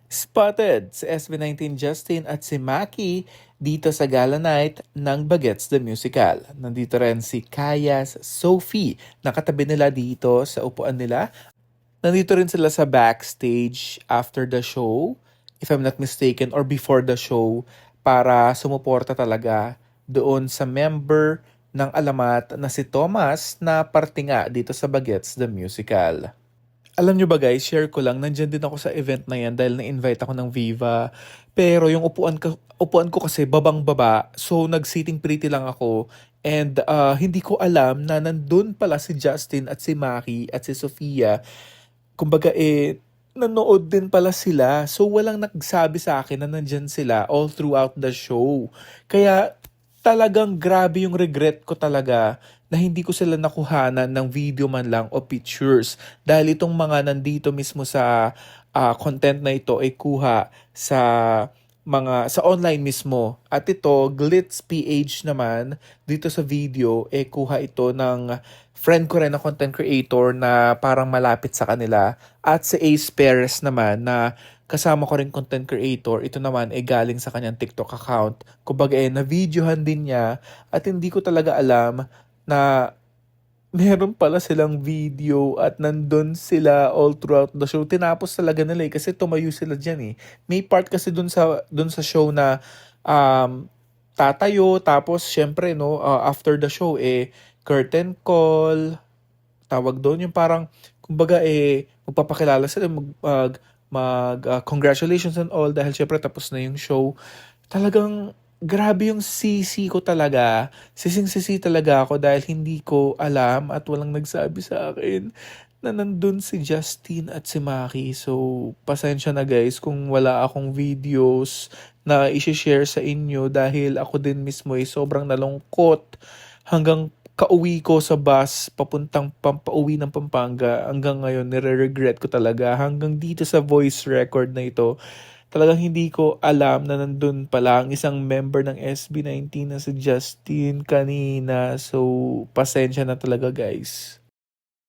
Spotted si SB19 Justin at si Maki dito sa Gala Night ng Bagets the Musical. Nandito rin si Kayas, Sophie, nakatabi nila dito sa upuan nila. Nandito rin sila sa backstage after the show, if I'm not mistaken, or before the show, para sumuporta talaga doon sa member ng Alamat na si Thomas na parte nga dito sa Bagets the Musical. Alam nyo ba guys, share ko lang, nandyan din ako sa event na yan dahil na-invite ako ng Viva. Pero yung upuan ko kasi babang-baba, so nag-sitting pretty lang ako. And hindi ko alam na nandun pala si Justin at si Maki at si Sofia. Kumbaga nanood din pala sila. So walang nagsabi sa akin na nandyan sila all throughout the show. Kaya talagang grabe yung regret ko talaga na hindi ko sila nakuhanan ng video man lang o pictures. Dahil itong mga nandito mismo sa content na ito ay kuha sa online mismo. At ito, Glitz PH naman, dito sa video, kuha ito ng friend ko rin na content creator na parang malapit sa kanila. At si Ace Perez naman na kasama ko rin content creator, ito naman galing sa kanyang TikTok account. Kumbaga na-videohan din niya at hindi ko talaga alam na meron pala silang video at nandun sila all throughout the show. Tinapos talaga nila kasi tumayo sila dyan. May part kasi dun sa show na tatayo tapos syempre no, after the show curtain call, tawag doon yung parang kumbaga magpapakilala sila congratulations and all dahil syempre tapos na yung show. Talagang grabe yung sisi ko talaga. Sising-sisi talaga ako dahil hindi ko alam at walang nagsabi sa akin na nandun si Justin at si Maki. So, pasensya na guys kung wala akong videos na i-share sa inyo dahil ako din mismo sobrang nalungkot hanggang kauwi ko sa bus papuntang pauwi ng Pampanga. Hanggang ngayon, nire-regret ko talaga. Hanggang dito sa voice record na ito, talagang hindi ko alam na nandun pala ang isang member ng SB19 na si Justin kanina. So, pasensya na talaga guys.